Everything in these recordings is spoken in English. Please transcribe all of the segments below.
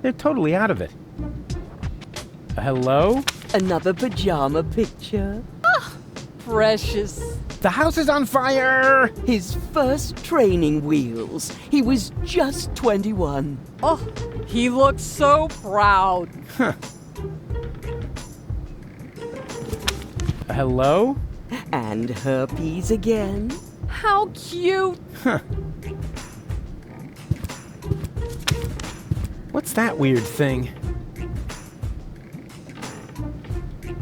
They're totally out of it. Hello? Another pajama picture. Precious. The house is on fire! His first training wheels. He was just 21. Oh, he looks so proud. Hello? And herpes again. How cute. What's that weird thing?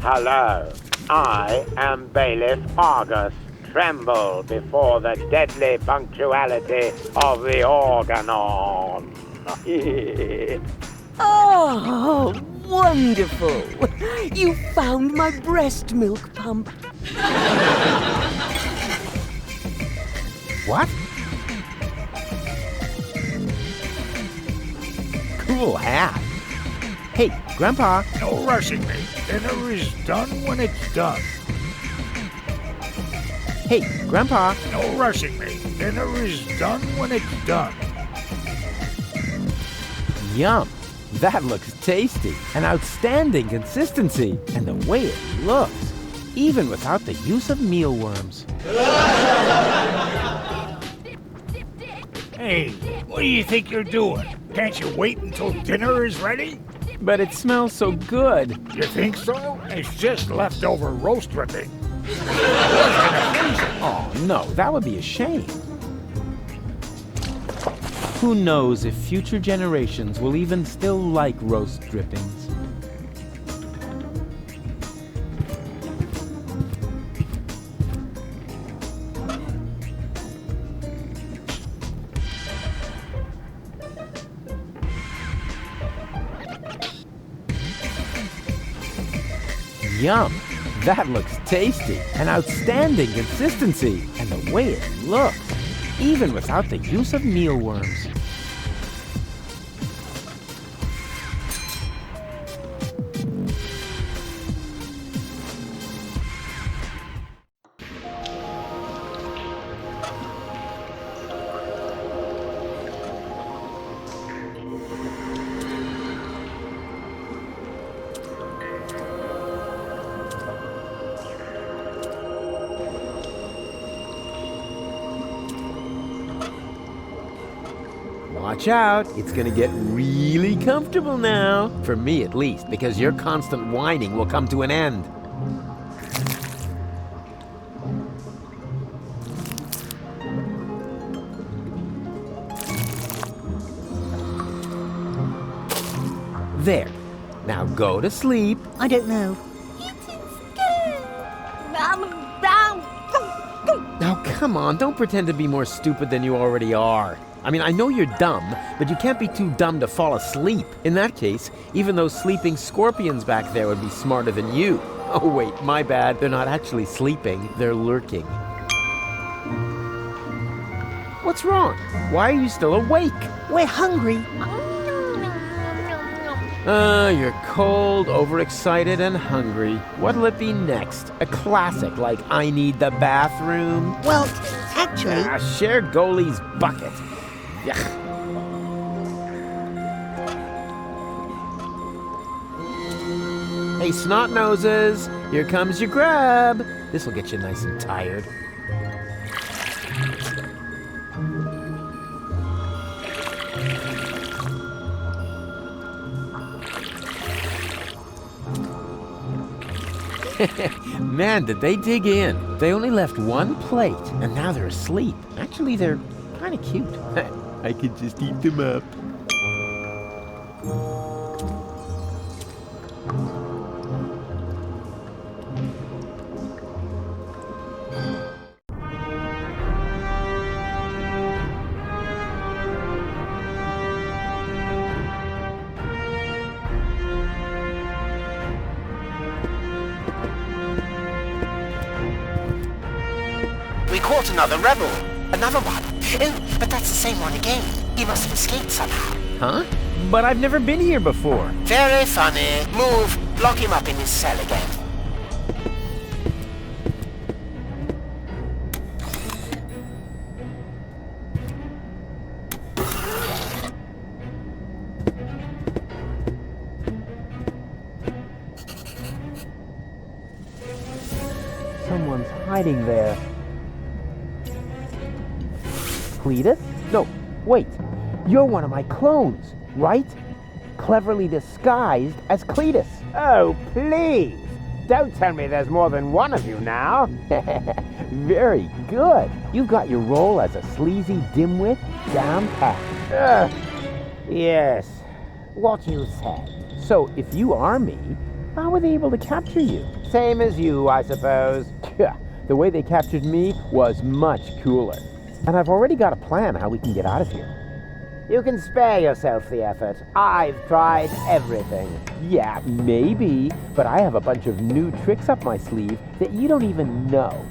Hello, I am Bailiff Argus. Tremble before the deadly punctuality of the organon. Oh, wonderful. You found my breast milk pump. What? Cool hat. Hey, Grandpa. No rushing me. Dinner is done when it's done. Hey, Grandpa. No rushing me. Dinner is done when it's done. Yum. That looks tasty. An outstanding consistency. And the way it looks, even without the use of mealworms. Hey, what do you think you're doing? Can't you wait until dinner is ready? But it smells so good. You think so? It's just leftover roast dripping. Oh, no, that would be a shame. Who knows if future generations will even still like roast drippings. Yum. That looks tasty. An outstanding consistency. And the way it looks, even without the use of mealworms. Watch out, it's gonna get really comfortable now. For me at least, because your constant whining will come to an end. There. Now go to sleep. I don't know. Now come on, don't pretend to be more stupid than you already are. I mean, I know you're dumb, but you can't be too dumb to fall asleep. In that case, even those sleeping scorpions back there would be smarter than you. Oh wait, my bad. They're not actually sleeping, they're lurking. What's wrong? Why are you still awake? We're hungry. You're cold, overexcited, and hungry. What'll it be next? A classic like I Need the Bathroom? Well, actually... Share goalie's bucket. Yuck. Hey, snot noses, here comes your grab. This'll get you nice and tired. Man, did they dig in. They only left one plate, and now they're asleep. Actually, they're kind of cute. I could just eat them up. We caught another rebel. Another one. Oh, but that's the same one again. He must have escaped somehow. Huh? But I've never been here before. Very funny. Move. Lock him up in his cell again. hiding there? Cletus? No, wait. You're one of my clones, right? Cleverly disguised as Cletus. Oh, please! Don't tell me there's more than one of you now. Very good. You've got your role as a sleazy dimwit down pat. Yes, what you said. So, if you are me, how were they able to capture you? Same as you, I suppose. The way they captured me was much cooler. And I've already got a plan how we can get out of here. You can spare yourself the effort. I've tried everything. Yeah, maybe, but I have a bunch of new tricks up my sleeve that you don't even know.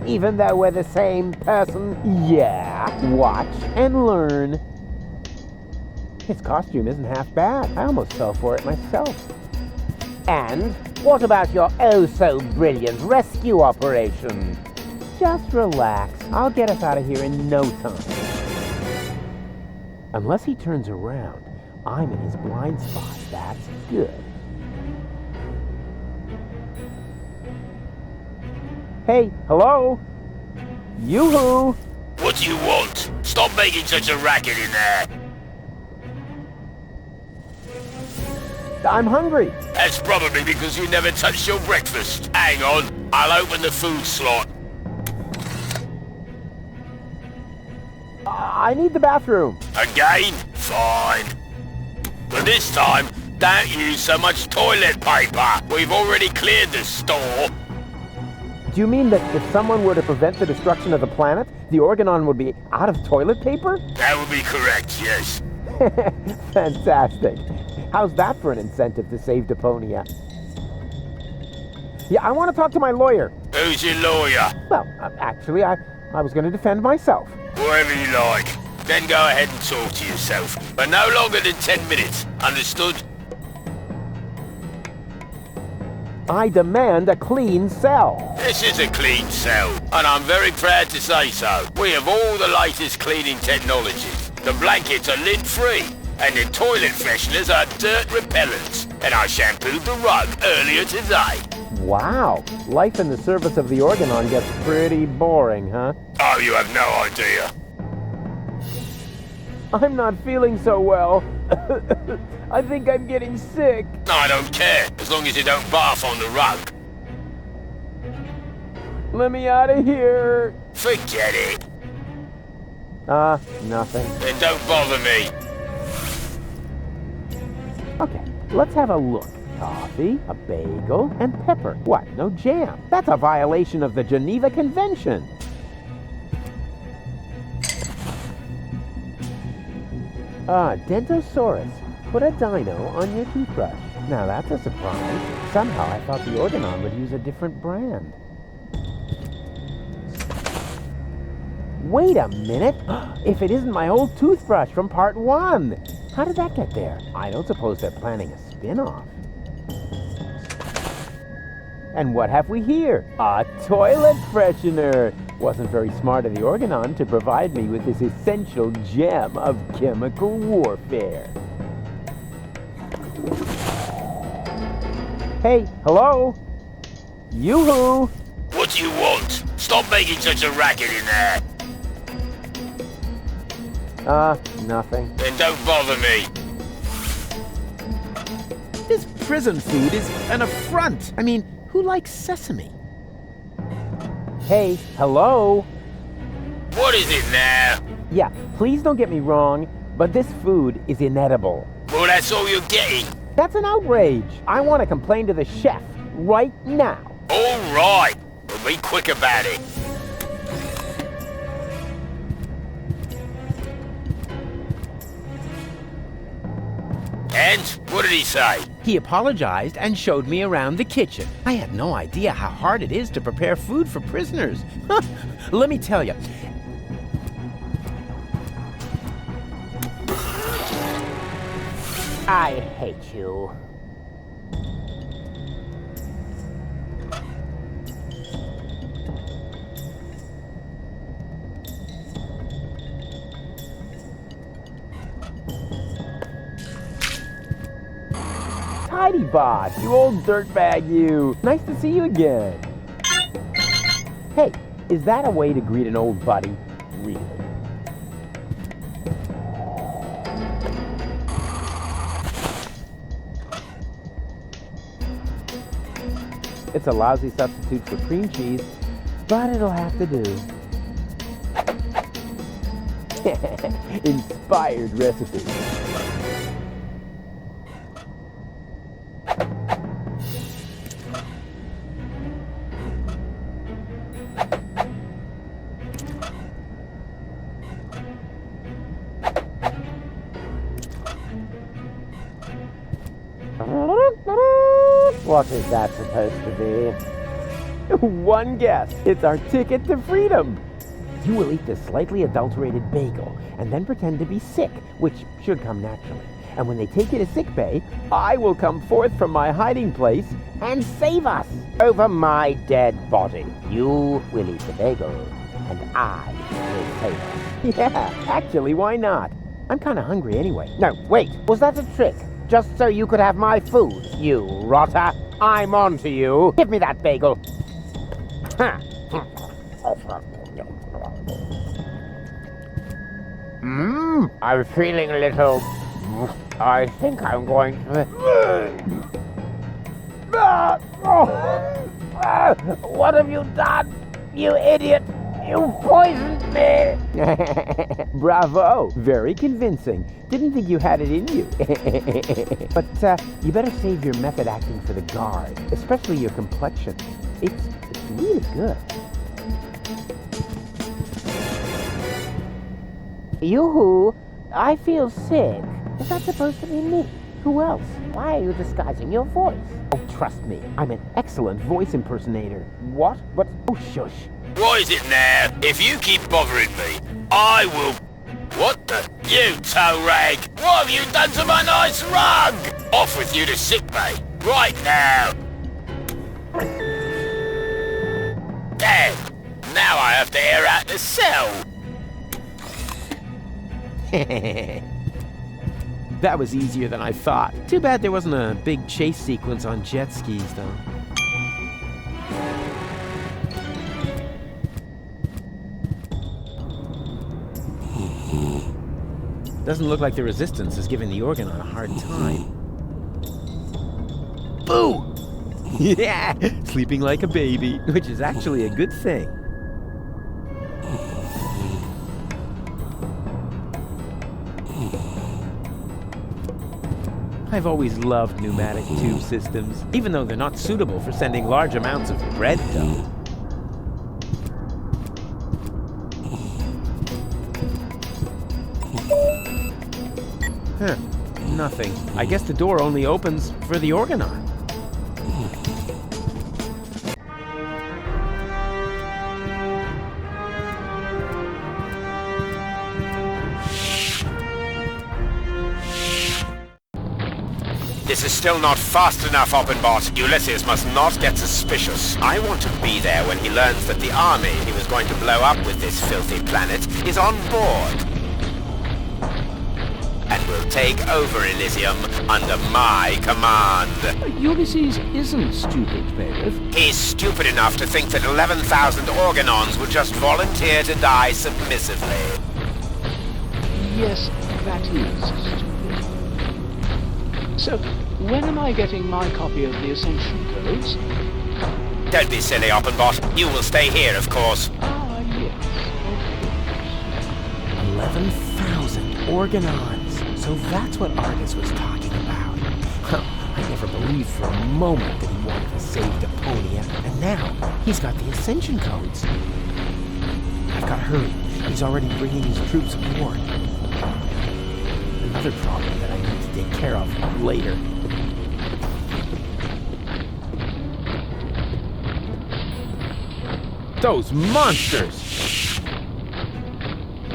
Even though we're the same person? Yeah, watch and learn. His costume isn't half bad. I almost fell for it myself. And what about your oh-so-brilliant rescue operation? Just relax. I'll get us out of here in no time. Unless he turns around, I'm in his blind spot. That's good. Hey, hello? Yoo-hoo! What do you want? Stop making such a racket in there! I'm hungry. That's probably because you never touched your breakfast. Hang on, I'll open the food slot. I need the bathroom. Again? Fine. But this time, don't use so much toilet paper. We've already cleared the store. Do you mean that if someone were to prevent the destruction of the planet, the Organon would be out of toilet paper? That would be correct, yes. Fantastic. How's that for an incentive to save Deponia? Yeah, I want to talk to my lawyer. Who's your lawyer? Well, actually, I was going to defend myself. Whatever you like. Then go ahead and talk to yourself. But no longer than 10 minutes. Understood? I demand a clean cell. This is a clean cell, and I'm very proud to say so. We have all the latest cleaning technologies. The blankets are lint-free, and the toilet fresheners are dirt repellents. And I shampooed the rug earlier today. Wow. Life in the service of the Organon gets pretty boring, huh? Oh, you have no idea. I'm not feeling so well. I think I'm getting sick. I don't care, as long as you don't barf on the rug. Let me out of here. Forget it. Nothing. Then don't bother me. Okay, let's have a look. Coffee, a bagel, and pepper. What, no jam? That's a violation of the Geneva Convention. Dentosaurus. Put a dino on your toothbrush. Now that's a surprise. Somehow I thought the Organon would use a different brand. Wait a minute! If it isn't my old toothbrush from part 1! How did that get there? I don't suppose they're planning a spin-off. And what have we here? A toilet freshener! Wasn't very smart of the Organon to provide me with this essential gem of chemical warfare. Hey, hello? Yoo-hoo! What do you want? Stop making such a racket in there. Nothing. Then don't bother me. This prison food is an affront. I mean, who likes sesame? Hey, hello? What is it now? Yeah, please don't get me wrong, but this food is inedible. Well, that's all you're getting. That's an outrage. I want to complain to the chef right now. All right. But be quick about it. And what did he say? He apologized and showed me around the kitchen. I had no idea how hard it is to prepare food for prisoners. Let me tell you. I hate you. Tidy Bot, you old dirtbag you. Nice to see you again. Hey, is that a way to greet an old buddy? Really? It's a lousy substitute for cream cheese, but it'll have to do. Inspired recipe. What is that supposed to be? One guess. It's our ticket to freedom. You will eat this slightly adulterated bagel and then pretend to be sick, which should come naturally. And when they take you to sickbay, I will come forth from my hiding place and save us. Over my dead body, you will eat the bagel, and I will save us. Yeah, actually, why not? I'm kind of hungry anyway. No, wait, was that a trick? Just so you could have my food, you rotter. I'm on to you. Give me that bagel. I'm feeling a little... I think I'm going to... What have you done, you idiot? You poisoned me! Bravo! Very convincing. Didn't think you had it in you. But you better save your method acting for the guard, especially your complexion. It's really good. Yoo-hoo! I feel sick. Is that supposed to be me? Who else? Why are you disguising your voice? Oh, trust me. I'm an excellent voice impersonator. What? What? Oh, shush. What is it now? If you keep bothering me, I will... What the... You toe rag! What have you done to my nice rug? Off with you to sickbay, right now! Damn! Now I have to air out the cell! That was easier than I thought. Too bad there wasn't a big chase sequence on jet skis, though. Doesn't look like the resistance is giving the Organon a hard time. Boo! Yeah, sleeping like a baby, which is actually a good thing. I've always loved pneumatic tube systems, even though they're not suitable for sending large amounts of bread dough. Huh, nothing. I guess the door only opens for the Organon. This is still not fast enough, Oppenbot. Ulysses must not get suspicious. I want to be there when he learns that the army he was going to blow up with this filthy planet is on board. And will take over Elysium under my command. Ulysses isn't stupid, Bailiff. He's stupid enough to think that 11,000 Organons would just volunteer to die submissively. Yes, that is stupid. So, when am I getting my copy of the Ascension Codes? Don't be silly, Oppenbot. You will stay here, of course. Ah, yes. 11,000 Organons. So that's what Argus was talking about. I never believed for a moment that he wanted to save Deponia, and now he's got the Ascension Codes. I've got to hurry. He's already bringing his troops aboard. Another problem that I need to take care of later. Those monsters!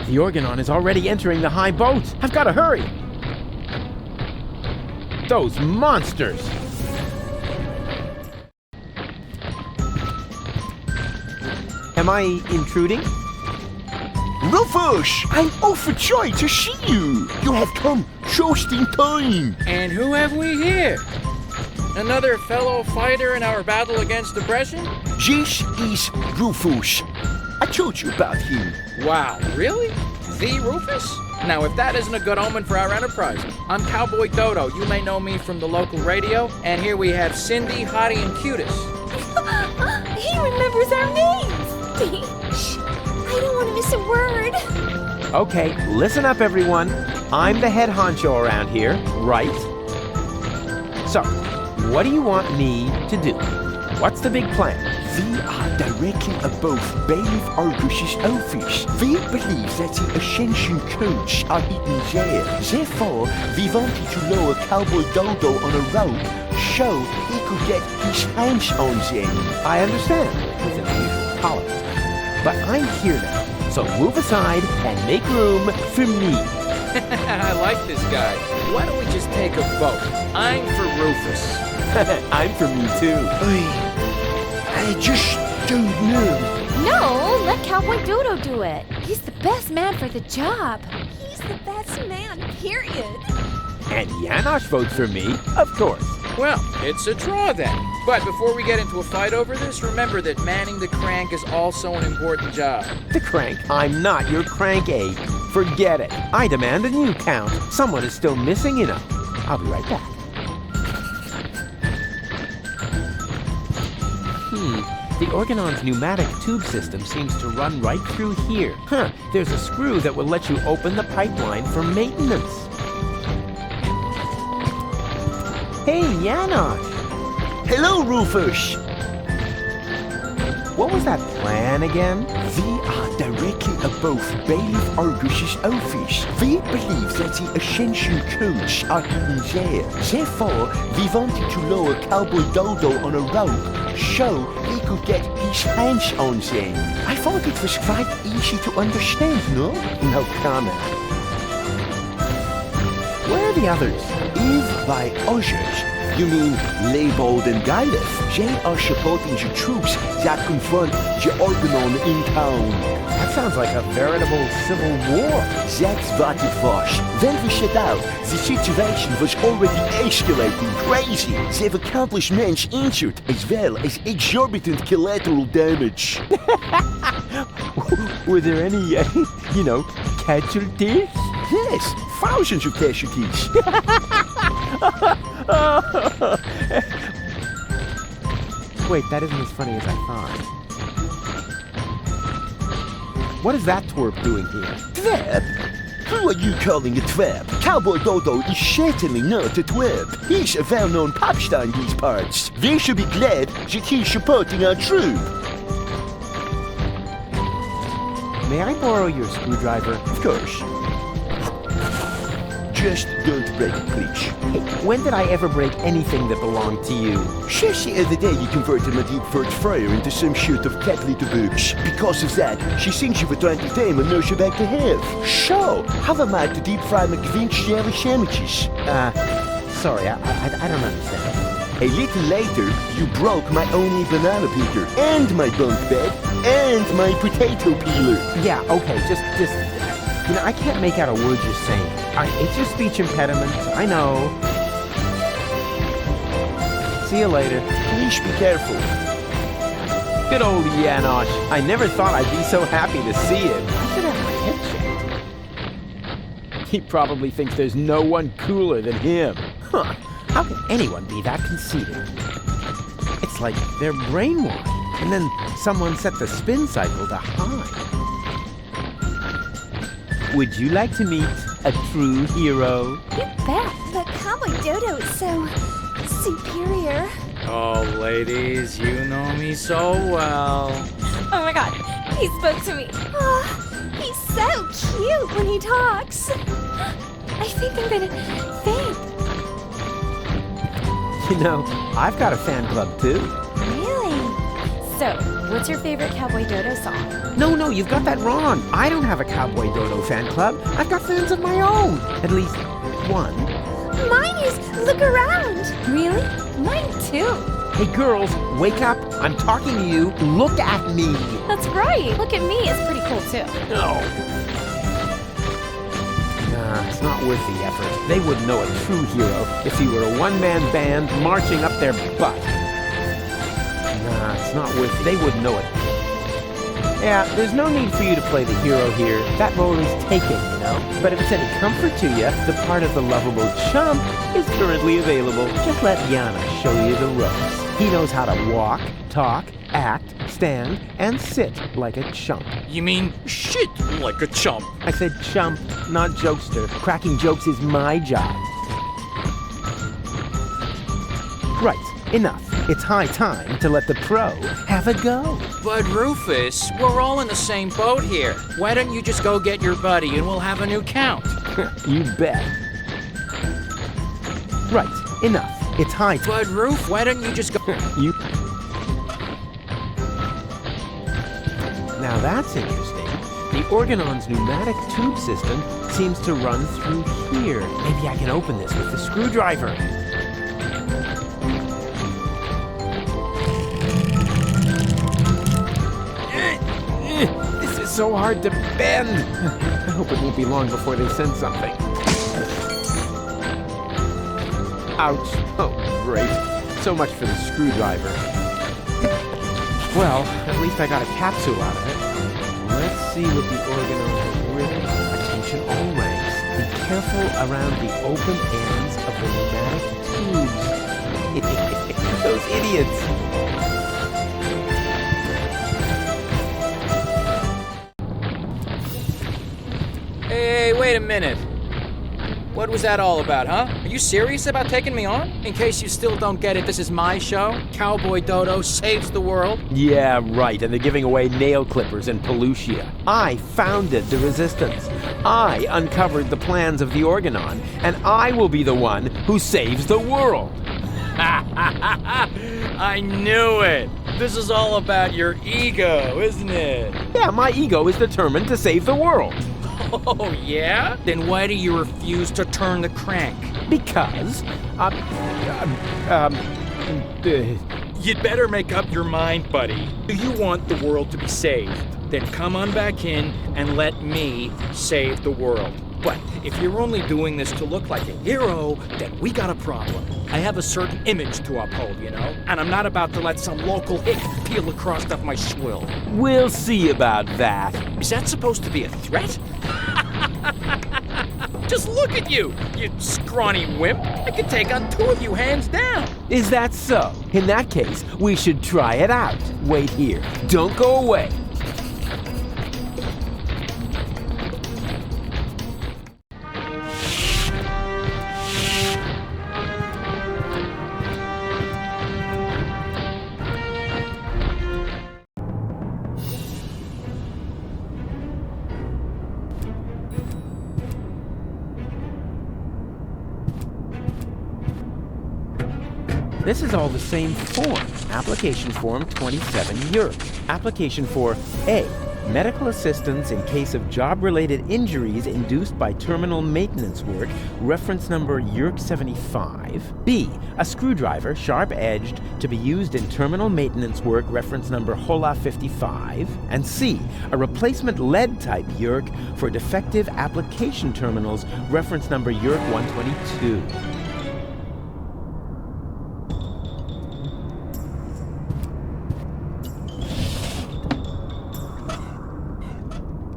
The Organon is already entering the high boat. I've got to hurry! Those monsters! Am I intruding? Rufus! I'm overjoyed to see you! You have come just in time! And who have we here? Another fellow fighter in our battle against depression? This is Rufus. I told you about him. Wow, really? The Rufus? Now, if that isn't a good omen for our enterprise. I'm Cowboy Dodo. You may know me from the local radio. And here we have Cindy, Hottie, and Cutis. He remembers our names! Shh, I don't want to miss a word. Okay, listen up, everyone. I'm the head honcho around here, right? So, what do you want me to do? What's the big plan? We are directly above Bailiff Argus's office. We believe that the Ascension codes are hidden there. Therefore, we wanted to lower Cowboy Dodo on a rope so he could get his hands on them. I understand. It's an unusual politics. But I'm here now, so move aside and make room for me. I like this guy. Why don't we just take a vote? I'm for Rufus. I'm for me too. I just don't know. No, let Cowboy Dodo do it. He's the best man for the job. He's the best man, period. And Janosch votes for me, of course. Well, it's a draw then. But before we get into a fight over this, remember that manning the crank is also an important job. The crank? I'm not your crank aide. Forget it. I demand a new count. Someone is still missing, you know. I'll be right back. The Organon's pneumatic tube system seems to run right through here. Huh, there's a screw that will let you open the pipeline for maintenance. Hey, Janosch! Hello, Rufus! What was that plan again? We are directly above Bailiff Argus's office. We believe that the Ascension codes are hidden there. Therefore, we wanted to lower Cowboy Dodo on a rope so he could get his hands on them. I thought it was quite easy to understand, no? No comment. Where are the others? If by others, you mean Leibold and Galef. They are supporting the troops that confront the Organon in town. That sounds like a veritable civil war. That's what it was. When we set out, the situation was already escalating crazy. There were countless men injured, as well as exorbitant collateral damage. Were there any, casualties? Yes, thousands of casualties. Wait, that isn't as funny as I thought. What is that twerp doing here? Twerp? Who are you calling a twerp? Cowboy Dodo is certainly not a twerp. He's a well-known pop star in these parts. We should be glad that he's supporting our troop. May I borrow your screwdriver? Of course. Just don't break it, please. Hey, when did I ever break anything that belonged to you? Just the other day you converted my deep throat fryer into some sort of cat litter box. Because of that, she thinks you were trying to tame and knows you back to have. So, how am I to deep fry McVinch jelly sandwiches? Sorry, I don't understand. A little later, you broke my only banana picker, and my bunk bed, and my potato peeler. Yeah, okay, just, I can't make out a word you're saying. It's your speech impediment, I know. See you later. Please be careful. Good old Janosch. I never thought I'd be so happy to see him. I should have my head checked. He probably thinks there's no one cooler than him. Huh. How can anyone be that conceited? It's like they're brainwashed, and then someone set the spin cycle to high. Would you like to meet a true hero? You bet, but Cowboy Dodo is so superior. Oh, ladies, you know me so well. Oh my god, he spoke to me. Oh, he's so cute when he talks. I think I'm gonna faint. I've got a fan club too. Really? So, what's your favorite Cowboy Dodo song? No, you've got that wrong. I don't have a Cowboy Dodo fan club. I've got fans of my own. At least one. Mine is Look Around. Really? Mine too. Hey girls, wake up. I'm talking to you. Look at me. That's right. Look at Me is pretty cool too. No. It's not worth the effort. They wouldn't know a true hero if he were a one-man band marching up their butt. Nah, it's not worth. They wouldn't know it. Yeah, there's no need for you to play the hero here. That role is taken, you know? But if it's any comfort to you, the part of the lovable chump is currently available. Just let Yana show you the ropes. He knows how to walk, talk, act, stand, and sit like a chump. You mean shit like a chump? I said chump, not jokester. Cracking jokes is my job. Right, enough. It's high time to let the pro have a go. But Rufus, we're all in the same boat here. Why don't you just go get your buddy and we'll have a new count? You bet. Right, enough. It's high time. But Ruf, why don't you just go... You... Now that's interesting. The Organon's pneumatic tube system seems to run through here. Maybe I can open this with the screwdriver. This is so hard to bend. I hope it won't be long before they send something. Ouch. Oh, great. So much for the screwdriver. Well, at least I got a capsule out of it. Let's see what the Organon has written. Attention all ranks. Be careful around the open ends of the pneumatic tubes. Those idiots. Hey, wait a minute. What was that all about, huh? Are you serious about taking me on? In case you still don't get it, this is my show. Cowboy Dodo saves the world. Yeah, right, and they're giving away nail clippers and Pelusia. I founded the Resistance. I uncovered the plans of the Organon, and I will be the one who saves the world. I knew it. This is all about your ego, isn't it? Yeah, my ego is determined to save the world. Oh, yeah? Then why do you refuse to turn the crank? Because, You'd better make up your mind, buddy. Do you want the world to be saved? Then come on back in and let me save the world. But if you're only doing this to look like a hero, then we got a problem. I have a certain image to uphold, you know? And I'm not about to let some local hick peel the crust off my swill. We'll see about that. Is that supposed to be a threat? Just look at you, you scrawny wimp. I could take on two of you hands down. Is that so? In that case, we should try it out. Wait here. Don't go away. This is all the same form. Application form 27 Yerk. Application for A. Medical assistance in case of job-related injuries induced by terminal maintenance work, reference number Yerk 75. B. A screwdriver, sharp-edged, to be used in terminal maintenance work, reference number Hola 55. And C. A replacement lead-type Yerk for defective application terminals, reference number Yerk 122.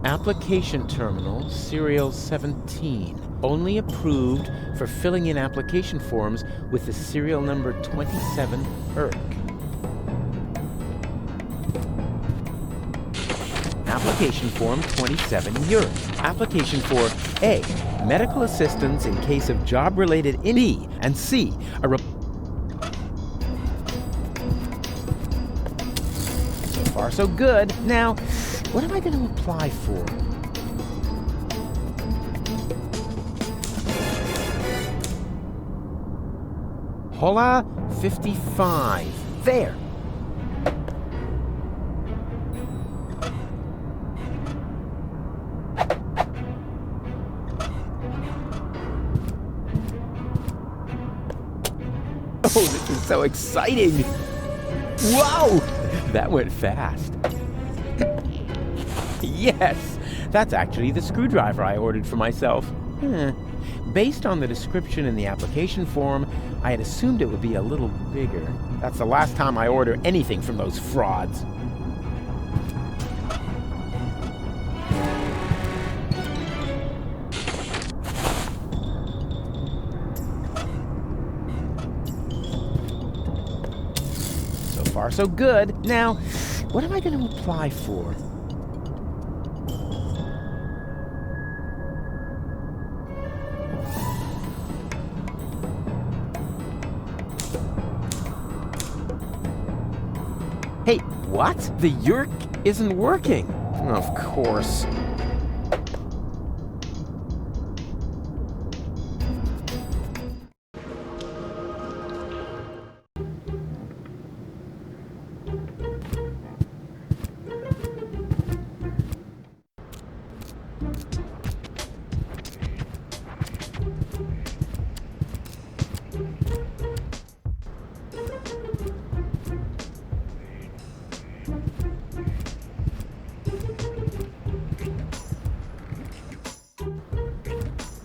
Application terminal, serial 17. Only approved for filling in application forms with the serial number 27 ERK. Application form 27 Yerk. Application for A. Medical assistance in case of job-related injury. And C. So far, so good. Now, what am I going to apply for? Hola 55. There. Oh, this is so exciting. Whoa! That went fast. Yes, that's actually the screwdriver I ordered for myself. Based on the description in the application form, I had assumed it would be a little bigger. That's the last time I order anything from those frauds. So far, so good. Now, what am I going to apply for? Hey, what? The yerk isn't working. Of course.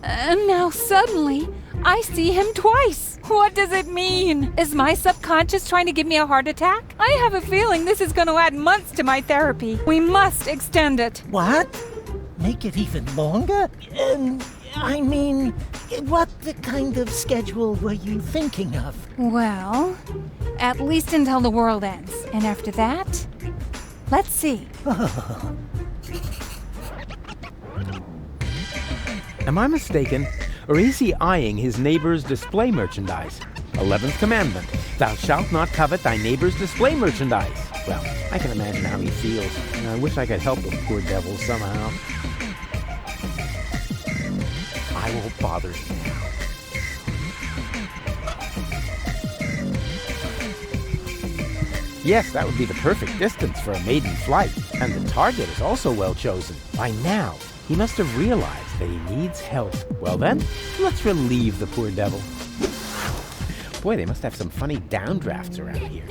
And now suddenly, I see him twice. What does it mean? Is my subconscious trying to give me a heart attack? I have a feeling this is going to add months to my therapy. We must extend it. What? Make it even longer? I mean, what kind of schedule were you thinking of? Well, at least until the world ends. And after that, let's see. Am I mistaken, or is he eyeing his neighbor's display merchandise? 11th commandment, thou shalt not covet thy neighbor's display merchandise. Well, I can imagine how he feels. I wish I could help the poor devil somehow. I won't bother him now. Yes, that would be the perfect distance for a maiden flight. And the target is also well chosen. By now, he must have realized that he needs help. Well then, let's relieve the poor devil. Boy, they must have some funny downdrafts around here.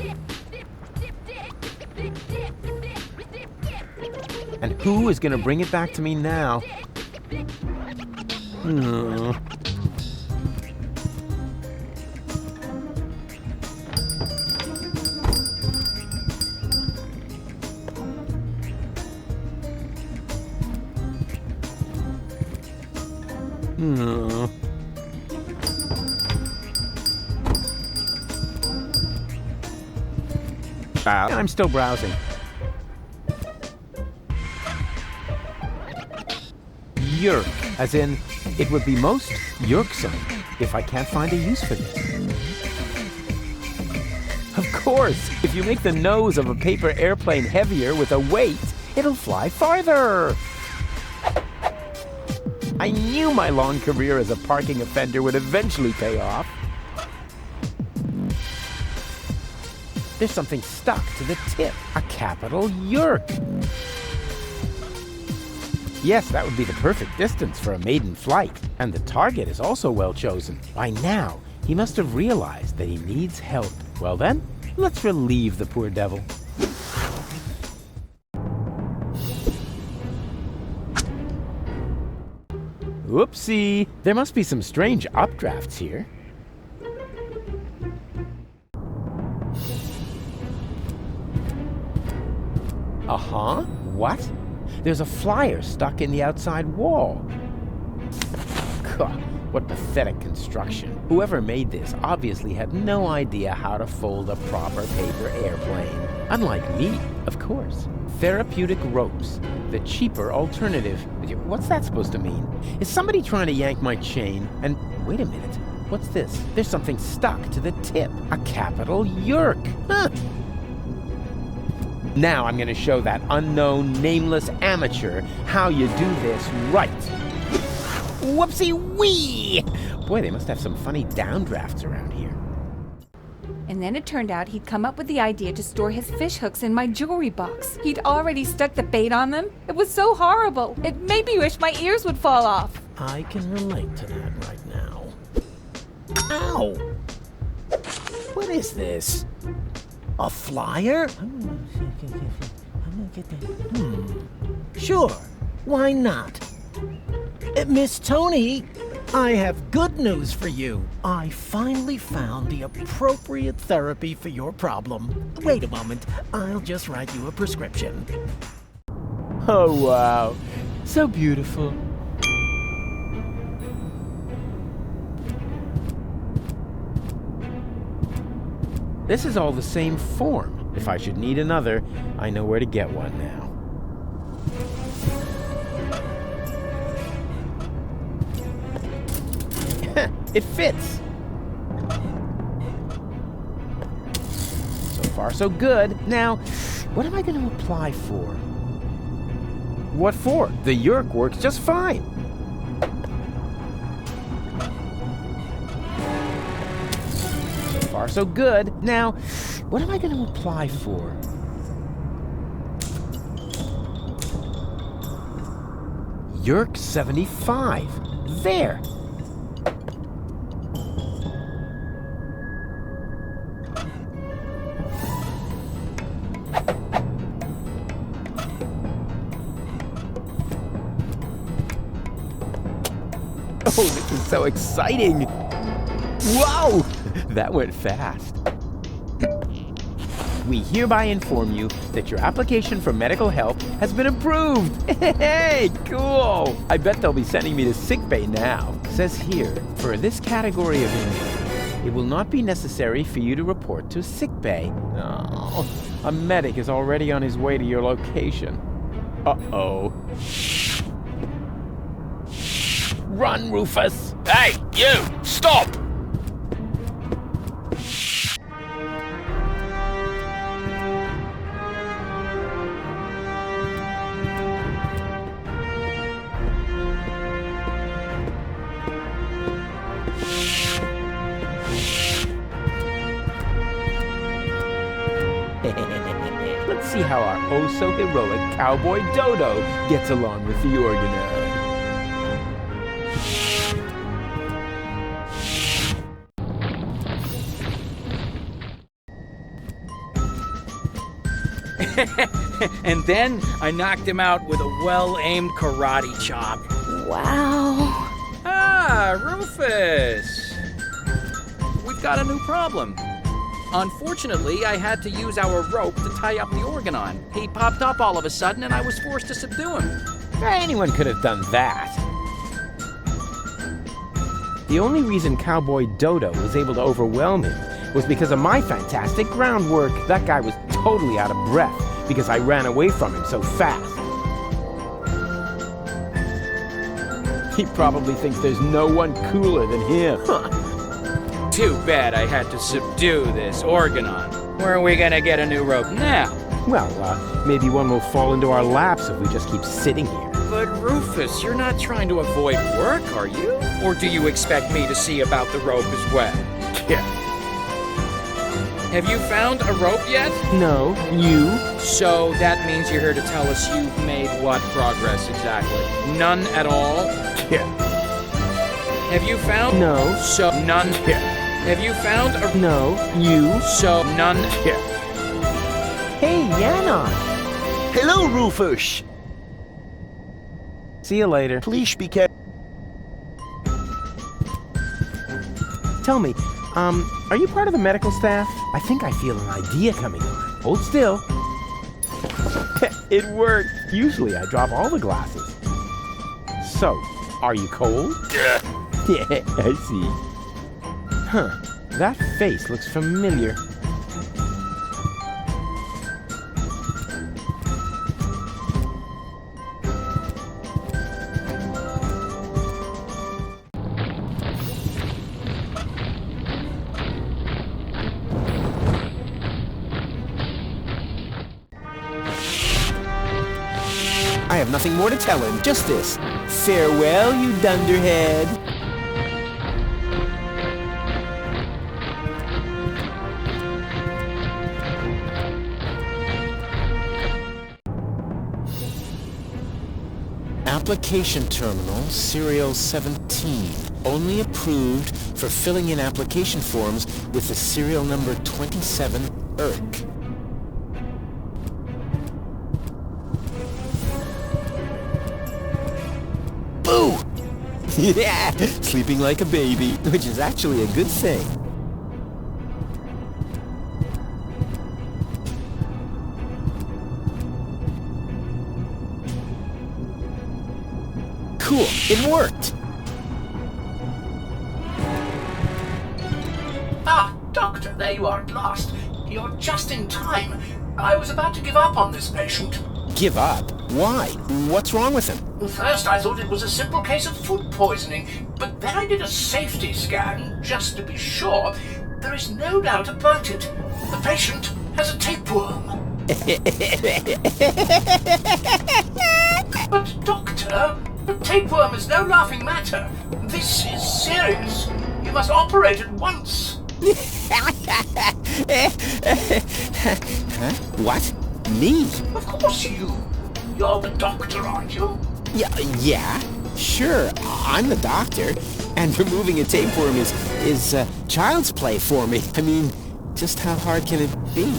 And who is going to bring it back to me now? I'm still browsing. Yerk, as in, it would be most yerksome if I can't find a use for this. Of course, if you make the nose of a paper airplane heavier with a weight, it'll fly farther. I knew my long career as a parking offender would eventually pay off. There's something stuck to the tip. A capital yerk. Yes, that would be the perfect distance for a maiden flight. And the target is also well chosen. By now, he must have realized that he needs help. Well then, let's relieve the poor devil. Whoopsie! There must be some strange updrafts here. Uh-huh. What? There's a flyer stuck in the outside wall. God, what pathetic construction. Whoever made this obviously had no idea how to fold a proper paper airplane. Unlike me, of course. Therapeutic ropes. The cheaper alternative. What's that supposed to mean? Is somebody trying to yank my chain? And wait a minute. What's this? There's something stuck to the tip. A capital yerk. Huh. Now I'm going to show that unknown, nameless amateur how you do this right. Whoopsie-wee! Boy, they must have some funny downdrafts around here. And then it turned out he'd come up with the idea to store his fish hooks in my jewelry box. He'd already stuck the bait on them. It was so horrible. It made me wish my ears would fall off. I can relate to that right now. Ow! What is this? A flyer? Sure, why not? Miss Tony, I have good news for you. I finally found the appropriate therapy for your problem. Wait a moment, I'll just write you a prescription. Oh, wow. So beautiful. This is all the same form. If I should need another, I know where to get one now. It fits. So far, so good. Now, what am I going to apply for? What for? The Yerk works just fine. So far, so good. Now, what am I going to apply for? Yerk 75. There. Oh, this is so exciting! Whoa! That went fast. We hereby inform you that your application for medical help has been approved. Hey, cool! I bet they'll be sending me to sickbay now. Says here, for this category of injury, it will not be necessary for you to report to sickbay. Oh, a medic is already on his way to your location. Uh-oh. Run, Rufus! Hey, you! Stop! Let's see how our oh-so-heroic cowboy Dodo gets along with the organoid. And then I knocked him out with a well-aimed karate chop. Wow. Ah, Rufus! We've got a new problem. Unfortunately, I had to use our rope to tie up the organon. He popped up all of a sudden and I was forced to subdue him. Anyone could have done that. The only reason Cowboy Dodo was able to overwhelm him was because of my fantastic groundwork. That guy was totally out of breath because I ran away from him so fast. He probably thinks there's no one cooler than him. Too bad I had to subdue this organon. Where are we gonna get a new rope now? Well, maybe one will fall into our laps if we just keep sitting here. But Rufus, you're not trying to avoid work, are you? Or do you expect me to see about the rope as well? Yeah. Have you found a rope yet? No, you? So that means you're here to tell us you've made what progress exactly? None at all? Yeah. Have you found? No. So none? Yeah. Have you found a... No, you? So none? Yeah. Hey, Yana! Hello, Rufus! See you later. Please be careful. Tell me, are you part of the medical staff? I think I feel an idea coming on. Hold still. It worked. Usually I drop all the glasses. So, are you cold? Yeah. Yeah, I see. Huh. That face looks familiar. I have nothing more to tell him, just this. Farewell, you dunderhead. Application terminal, serial 17. Only approved for filling in application forms with the serial number 27 ERK. Boo! Yeah, sleeping like a baby, which is actually a good thing. Cool, it worked. Ah, Doctor, there you are at last. You're just in time. I was about to give up on this patient. Give up? Why? What's wrong with him? First, I thought it was a simple case of food poisoning, but then I did a safety scan just to be sure. There is no doubt about it. The patient has a tapeworm. But, Doctor, the tapeworm is no laughing matter. This is serious. You must operate at once. Huh? What? Me? Of course you. You're the doctor, aren't you? Yeah, sure. I'm the doctor, and removing a tapeworm is child's play for me. I mean, just how hard can it be?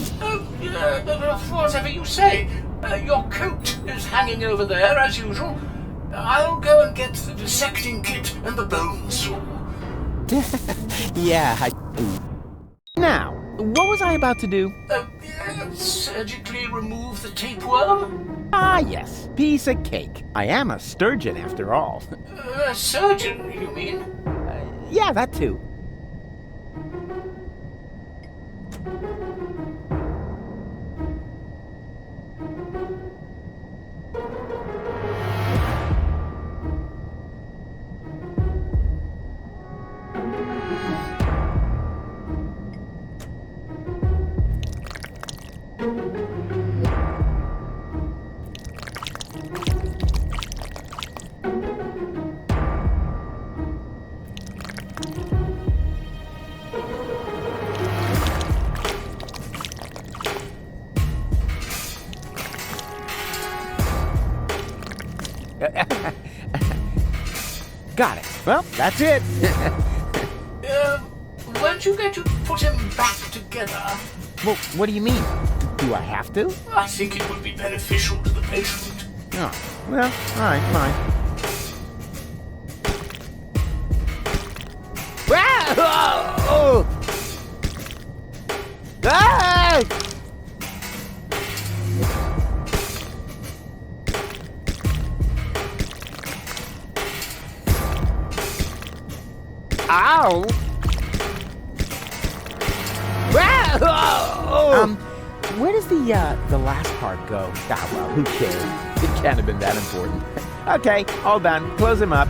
Whatever you say. Your coat is hanging over there, as usual. I'll go and get the dissecting kit and the bone saw. Yeah, Now, what was I about to do? Surgically remove the tapeworm? Ah, yes. Piece of cake. I am a sturgeon, after all. A surgeon, you mean? Yeah, that too. Got it. Well, that's it. Won't you go to put him back together? Well, what do you mean? Do I have to? I think it would be beneficial to the patient. Oh, well, all right, fine. Oh! Ah! Ow! Where does the last part go? Ah, well, who cares? It can't have been that important. Okay, all done. Close him up.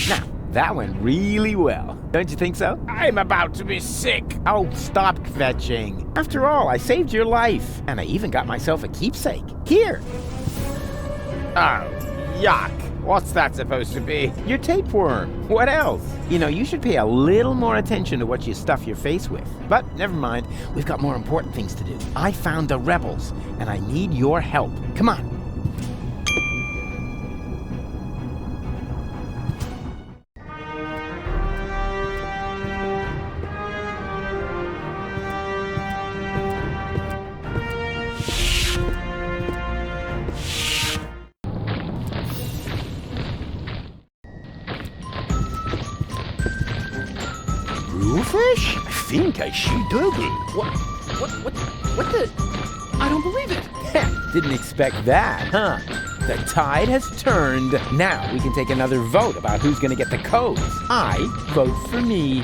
Now, that went really well. Don't you think so? I'm about to be sick. Oh, stop kvetching. After all, I saved your life. And I even got myself a keepsake. Here. Oh, yuck. What's that supposed to be? Your tapeworm. What else? You know, you should pay a little more attention to what you stuff your face with. But never mind. We've got more important things to do. I found the rebels, and I need your help. Come on. Rufus? I think I see double. What the? I don't believe it. Didn't expect that, huh? The tide has turned. Now we can take another vote about who's gonna get the codes. I vote for me.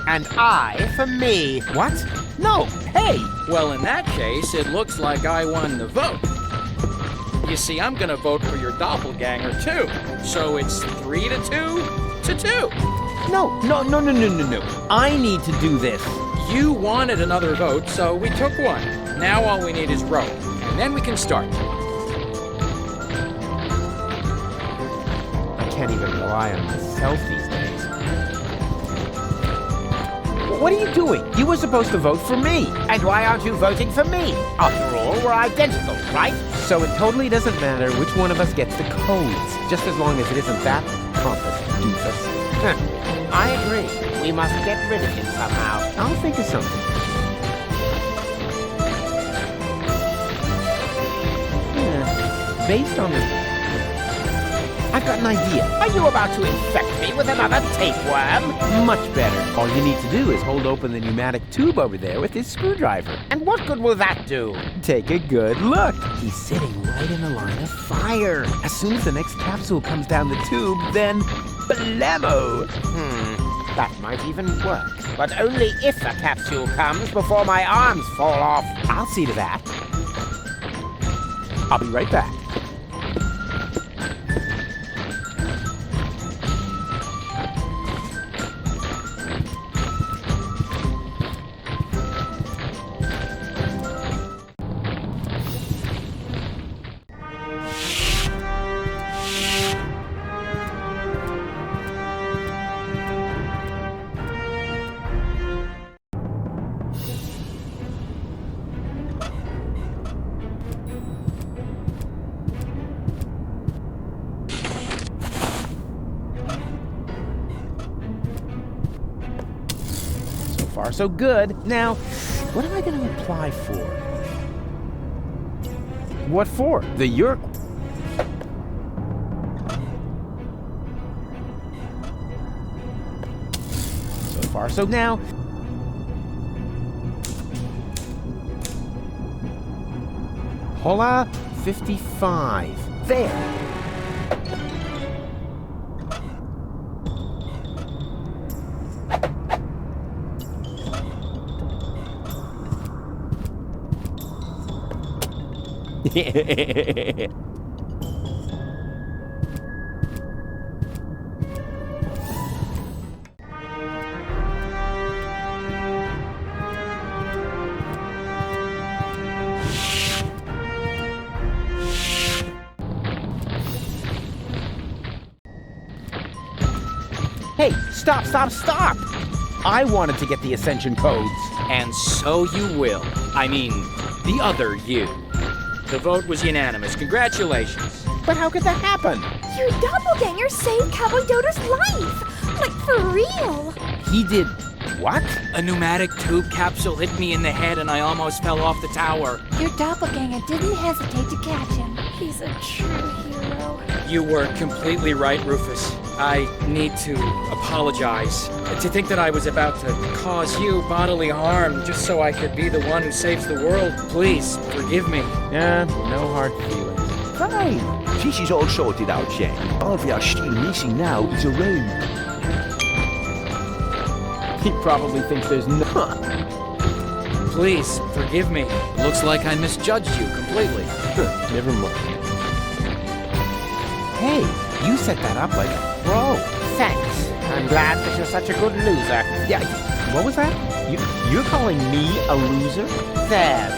And I for me. What? No, hey! Well, in that case, it looks like I won the vote. You see, I'm gonna vote for your doppelganger, too. So it's 3-2 to 2. No. I need to do this. You wanted another vote, so we took one. Now all we need is rope, and then we can start. I can't even rely on myself these days. What are you doing? You were supposed to vote for me. And why aren't you voting for me? After all, we're identical, right? So it totally doesn't matter which one of us gets the codes, just as long as it isn't that pompous doofus. I agree. We must get rid of him somehow. I'll think of something. based on the... I've got an idea. Are you about to infect me with another tapeworm? Much better. All you need to do is hold open the pneumatic tube over there with this screwdriver. And what good will that do? Take a good look. He's sitting right in the line of fire. As soon as the next capsule comes down the tube, then... blammo! That might even work. But only if a capsule comes before my arms fall off. I'll see to that. I'll be right back. Far so good. Now, what am I going to apply for? What for? The Yerk. So far so now. Hola 55. There. Hey, stop! I wanted to get the Ascension codes. And so you will. I mean, the other you. The vote was unanimous. Congratulations. But how could that happen? Your doppelganger saved Cowboy Dodo's life! Like, for real! He did what? A pneumatic tube capsule hit me in the head and I almost fell off the tower. Your doppelganger didn't hesitate to catch him. He's a true hero. You were completely right, Rufus. I need to apologize. To think that I was about to cause you bodily harm just so I could be the one who saves the world. Please, forgive me. Yeah, no hard feelings. Fine. This is all sorted out, Jack. All we are still missing now is a road. He probably thinks there's no... Please, forgive me. Looks like I misjudged you completely. Never mind. Hey, you set that up like a pro. Thanks. I'm glad that you're such a good loser. Yeah, what was that? You're calling me a loser? There.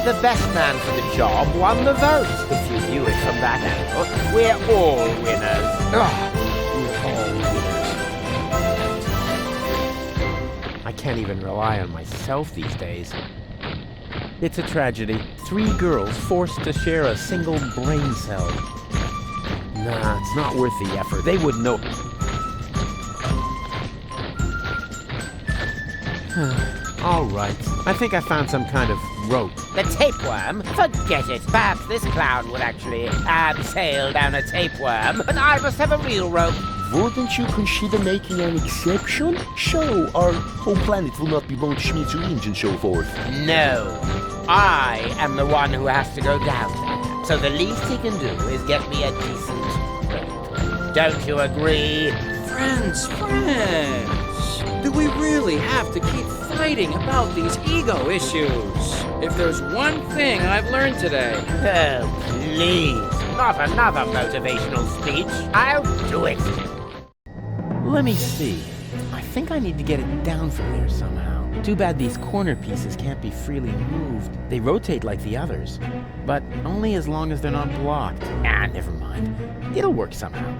The best man for the job won the vote. If you view it from that angle, we're all winners. We're all winners. I can't even rely on myself these days. It's a tragedy. 3 girls forced to share a single brain cell. Nah, it's not worth the effort. They wouldn't know. All right. I think I found some kind of rope. The tapeworm? Forget it. Perhaps this clown would actually sail down a tapeworm, but I must have a real rope. Wouldn't you consider making an exception? So our home planet will not be blown to smithereens and so forth. No. I am the one who has to go down there. So the least he can do is get me a decent rope. Don't you agree? Friends. Do we really have to keep fighting about these ego issues? If there's one thing I've learned today... Oh, please. Not another motivational speech. I'll do it. Let me see. I think I need to get it down from there somehow. Too bad these corner pieces can't be freely moved. They rotate like the others, but only as long as they're not blocked. Ah, never mind. It'll work somehow.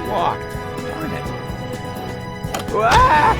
Locked. Darn it. Ah!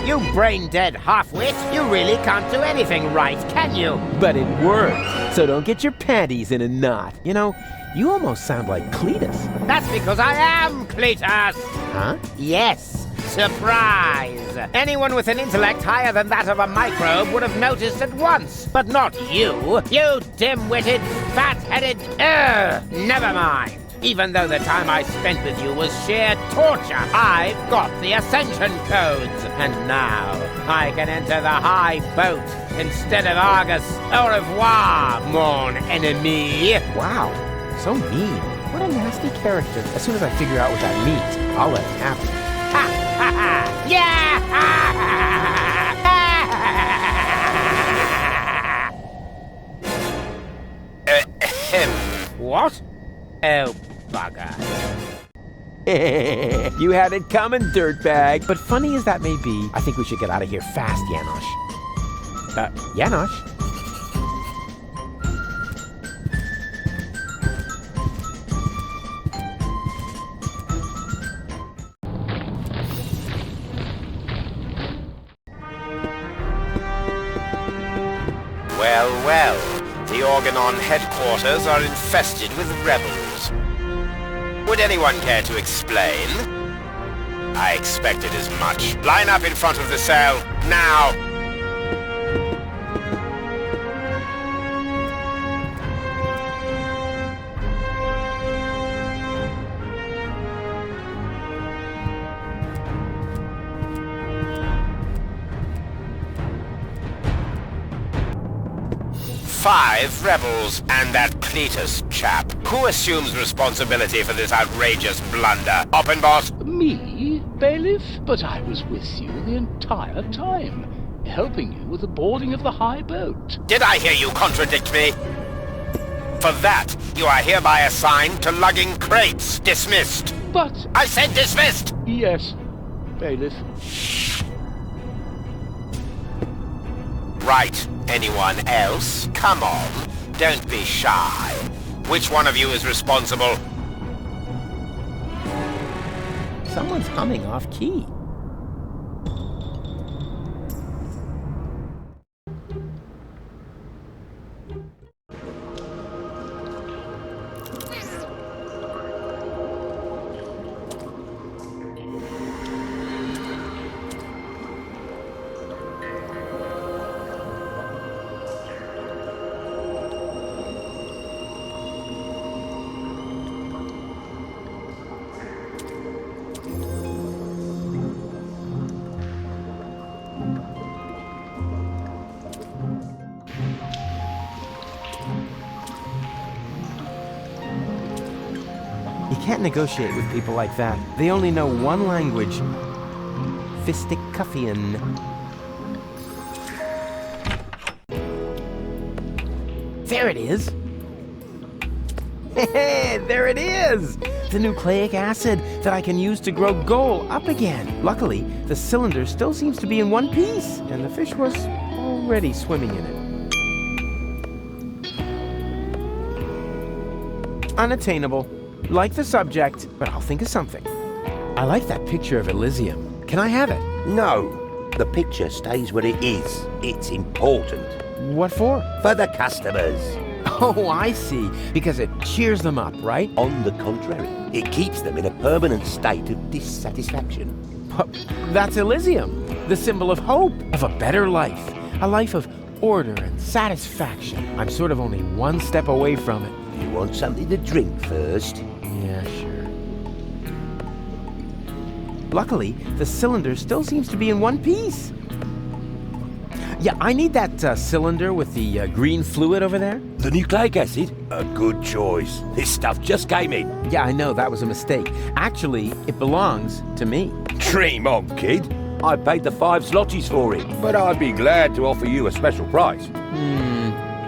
You brain-dead half-wit! You really can't do anything right, can you? But it worked, so don't get your panties in a knot. You know, you almost sound like Cletus. That's because I am Cletus! Huh? Yes, surprise! Anyone with an intellect higher than that of a microbe would have noticed at once, but not you! You dim-witted, fat-headed... never mind! Even though the time I spent with you was sheer torture, I've got the Ascension codes. And now, I can enter the high boat instead of Argus. Au revoir, mon ennemi. Wow, so mean. What a nasty character. As soon as I figure out what that means, I'll let it happen. Ha ha ha! Yeah! What? Oh, bugger. You had it coming, dirtbag. But funny as that may be, I think we should get out of here fast, Janosch. Janosch? Well, well. The Organon headquarters are infested with rebels. Would anyone care to explain? I expected as much. Line up in front of the cell, now! 5 rebels and that Cletus chap. Who assumes responsibility for this outrageous blunder? Oppenbot? Me, bailiff? But I was with you the entire time, helping you with the boarding of the high boat. Did I hear you contradict me? For that, you are hereby assigned to lugging crates. Dismissed. But... I said dismissed! Yes, bailiff. Right. Anyone else? Come on. Don't be shy. Which one of you is responsible? Someone's humming off key. You can't negotiate with people like that. They only know one language. Fisticuffian. There it is! There it is! The nucleic acid that I can use to grow gold up again. Luckily, the cylinder still seems to be in one piece, and the fish was already swimming in it. Unattainable. Like the subject, but I'll think of something. I like that picture of Elysium. Can I have it? No. The picture stays where it is. It's important. What for? For the customers. Oh, I see. Because it cheers them up, right? On the contrary, it keeps them in a permanent state of dissatisfaction. But that's Elysium, the symbol of hope, of a better life. A life of order and satisfaction. I'm sort of only one step away from it. You want something to drink first? Yeah, sure. Luckily, the cylinder still seems to be in one piece. Yeah, I need that cylinder with the green fluid over there. The nucleic acid? A good choice. This stuff just came in. Yeah, I know, that was a mistake. Actually, it belongs to me. Dream on, kid. I paid the 5 zlotys for it, but I'd be glad to offer you a special price.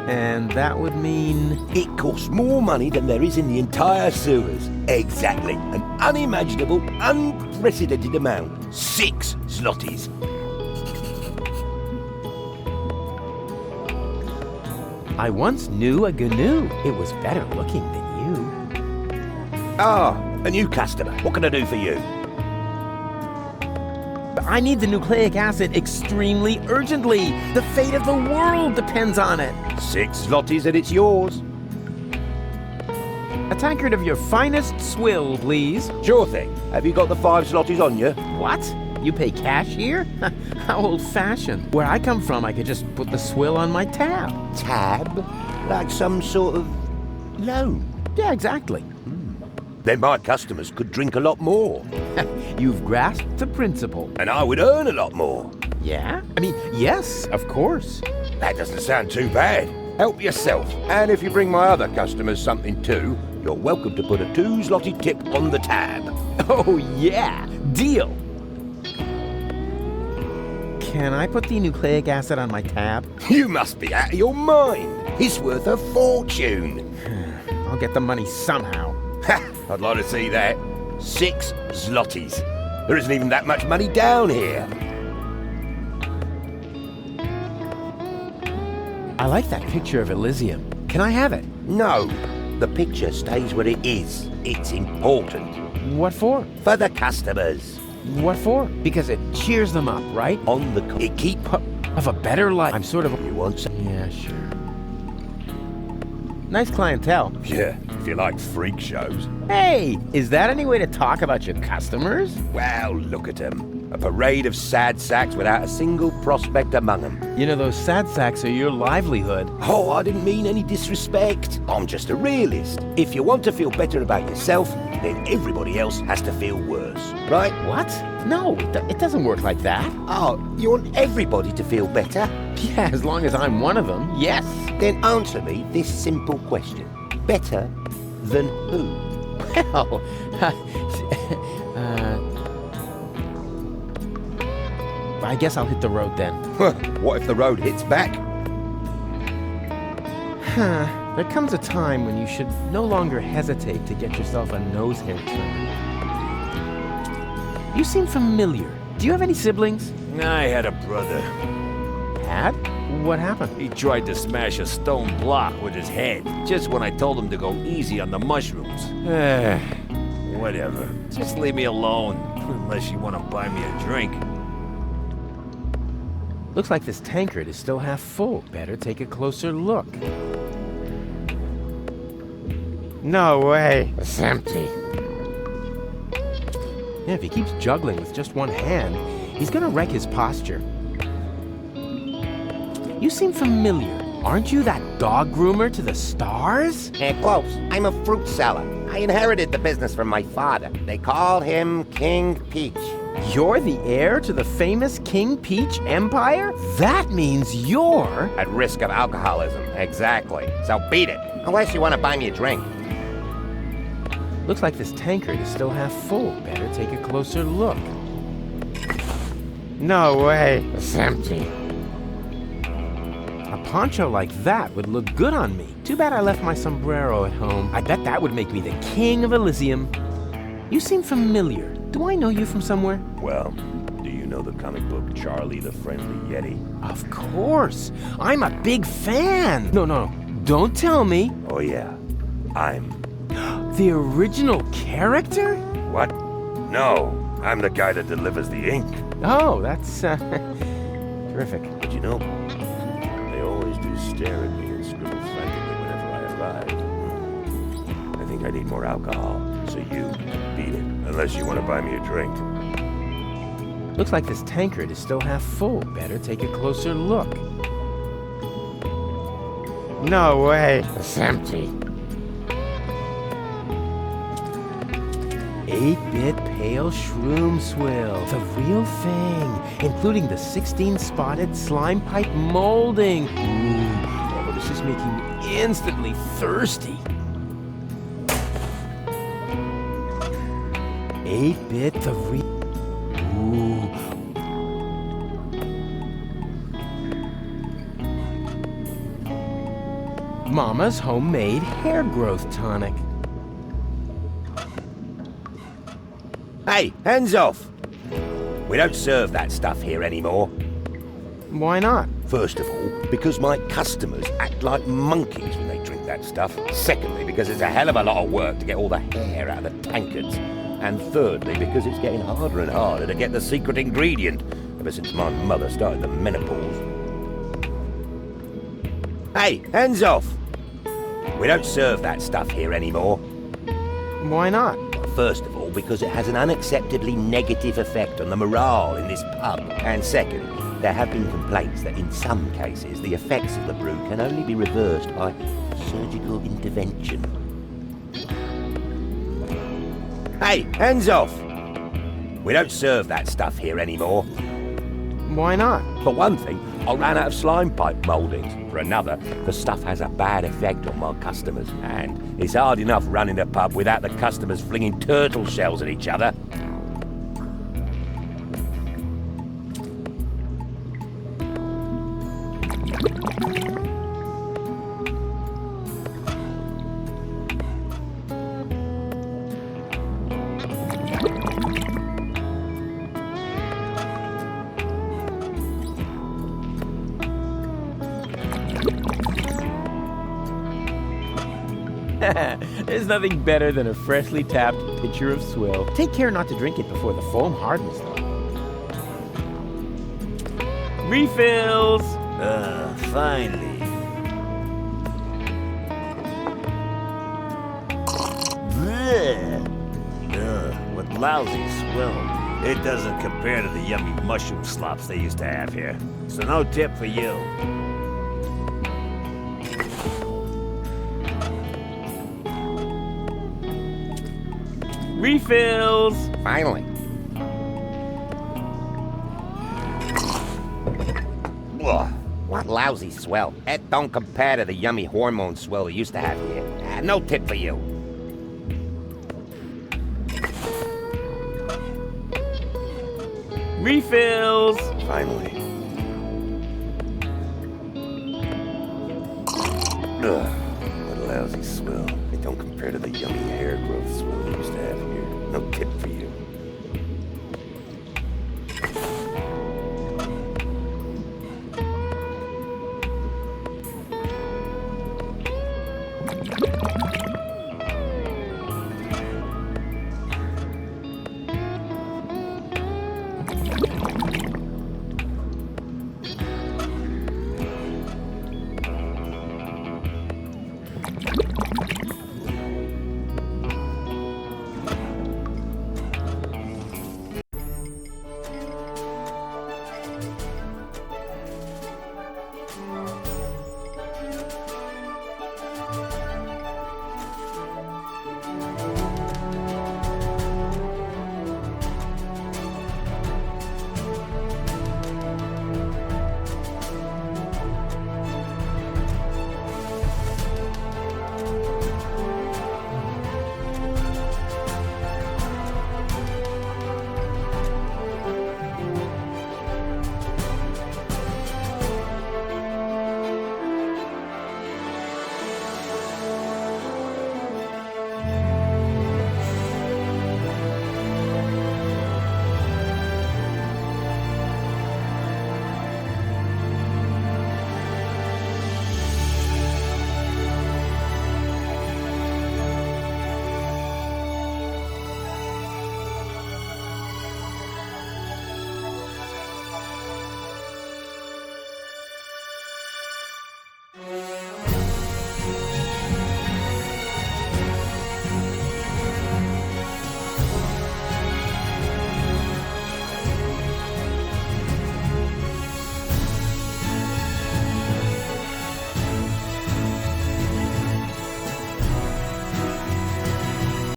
And that would mean... It costs more money than there is in the entire sewers. Exactly. An unimaginable, unprecedented amount. 6 zlotys. I once knew a GNU. It was better looking than you. Ah, a new customer. What can I do for you? I need the nucleic acid extremely urgently. The fate of the world depends on it. 6 zlotys and it's yours. A tankard of your finest swill, please. Sure thing. Have you got the 5 zlotys on you? What? You pay cash here? How old-fashioned. Where I come from, I could just put the swill on my tab. Tab? Like some sort of loan? Yeah, exactly. Then my customers could drink a lot more. You've grasped the principle. And I would earn a lot more. Yeah? I mean, yes, of course. That doesn't sound too bad. Help yourself. And if you bring my other customers something too, you're welcome to put a 2 zloty tip on the tab. Oh, yeah. Deal. Can I put the nucleic acid on my tab? You must be out of your mind. It's worth a fortune. I'll get the money somehow. I'd like to see that. 6 zlotys. There isn't even that much money down here. I like that picture of Elysium. Can I have it? No. The picture stays where it is. It's important. What for? For the customers. What for? Because it cheers them up, right? On the... It keep... Of a better life. I'm sort of... You want some? Yeah, sure. Nice clientele. Yeah, if you like freak shows. Hey, is that any way to talk about your customers? Well, look at them. A parade of sad sacks without a single prospect among them. You know, those sad sacks are your livelihood. Oh, I didn't mean any disrespect. I'm just a realist. If you want to feel better about yourself, then everybody else has to feel worse, right? What? No, it doesn't work like that. Oh, you want everybody to feel better? Yeah, as long as I'm one of them, yes. Then answer me this simple question. Better than who? Well, I guess I'll hit the road then. What if the road hits back? There comes a time when you should no longer hesitate to get yourself a nose hair trimmer. You seem familiar. Do you have any siblings? I had a brother. Had? What happened? He tried to smash a stone block with his head, just when I told him to go easy on the mushrooms. Whatever. Just leave me alone, unless you want to buy me a drink. Looks like this tankard is still half full. Better take a closer look. No way. It's empty. Yeah, if he keeps juggling with just one hand, he's gonna wreck his posture. You seem familiar. Aren't you that dog groomer to the stars? Close. I'm a fruit seller. I inherited the business from my father. They called him King Peach. You're the heir to the famous King Peach Empire? That means you're... At risk of alcoholism, exactly. So beat it, unless you want to buy me a drink. Looks like this tankard is still half full. Better take a closer look. No way. It's empty. A poncho like that would look good on me. Too bad I left my sombrero at home. I bet that would make me the king of Elysium. You seem familiar. Do I know you from somewhere? Well, do you know the comic book Charlie the Friendly Yeti? Of course. I'm a big fan. No. Don't tell me. Oh, yeah. I'm... The original character? What? No. I'm the guy that delivers the ink. Oh, that's terrific. But you know, they always do stare at me and scribble frantically whenever I arrive. I think I need more alcohol, so you beat it, unless you want to buy me a drink. Looks like this tankard is still half full. Better take a closer look. No way. It's empty. 8-bit pale shroom swill. The real thing, including the 16-spotted slime pipe molding. Ooh, oh, this is making me instantly thirsty. 8-bit, the real... Ooh. Mama's homemade hair growth tonic. Hey, hands off! We don't serve that stuff here anymore. Why not? First of all, because my customers act like monkeys when they drink that stuff. Secondly, because it's a hell of a lot of work to get all the hair out of the tankards. And thirdly, because it's getting harder and harder to get the secret ingredient ever since my mother started the menopause. Hey, hands off! We don't serve that stuff here anymore. Why not? First of all, because it has an unacceptably negative effect on the morale in this pub. And second, there have been complaints that in some cases the effects of the brew can only be reversed by surgical intervention. Hey, hands off! We don't serve that stuff here anymore. Why not? For one thing, I ran out of slime pipe mouldings. For another, the stuff has a bad effect on my customers. And it's hard enough running a pub without the customers flinging turtle shells at each other. There's nothing better than a freshly tapped pitcher of swill. Take care not to drink it before the foam hardens, though. Refills! Finally. What lousy swill. It doesn't compare to the yummy mushroom slops they used to have here. So no tip for you. Refills! Finally. Ugh, what lousy swell. It don't compare to the yummy hormone swell we used to have here. No tip for you. Refills! Finally. Ugh, what a lousy swell. It don't compare to the yummy hair growth swell we used to have here. No tip for you.